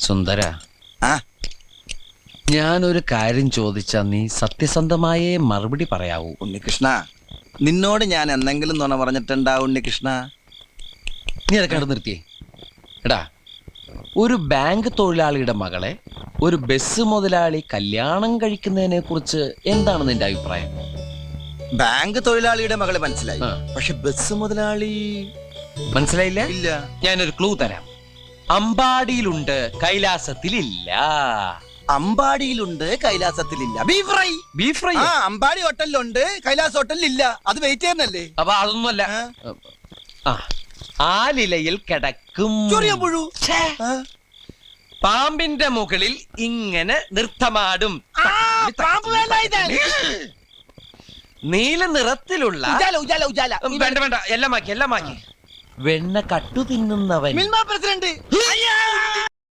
സുന്ദര, ഞാനൊരു കാര്യം ചോദിച്ചാ നീ സത്യസന്ധമായേ മറുപടി പറയാവൂ. ഉണ്ണികൃഷ്ണ, നിന്നോട് ഞാൻ എന്തെങ്കിലും നുണ പറഞ്ഞിട്ടുണ്ടാ ഉണ്ണികൃഷ്ണ? നീ അതൊക്കെ അവിടെ നിർത്തിയേ. എടാ, ഒരു ബാങ്ക് തൊഴിലാളിയുടെ മകളെ ഒരു ബസ് മുതലാളി കല്യാണം കഴിക്കുന്നതിനെ കുറിച്ച് എന്താണ് നിന്റെ അഭിപ്രായം? ബാങ്ക് തൊഴിലാളിയുടെ മകളെ മനസ്സിലായി, പക്ഷെ ബസ് മുതലാളി മനസ്സിലായില്ല? ഇല്ല. ഞാനൊരു ക്ലൂ തരാം. അമ്പാടിയിലുണ്ട്, കൈലാസത്തിലില്ല. അമ്പാടിയിലുണ്ട്, കൈലാസത്തിലില്ല. Beef fry. Beef fry Ambadi ഹോട്ടലിലുണ്ട്, കൈലാസ് ഹോട്ടലിലില്ല. അത് വെയിറ്റ് ചെയ്യുന്നല്ലേ? അപ്പൊ അതൊന്നുമല്ല. ആലിലയിൽ കിടക്കും പുഴു. പാമ്പിന്റെ മുകളിൽ ഇങ്ങനെ നൃത്തമാടും. നീല നിറത്തിലുള്ള വേണ്ട വേണ്ട, എല്ലാം മാക്കി. വെണ്ണ കട്ടു തിന്നുന്നവൻ. പ്രസിഡന്റ്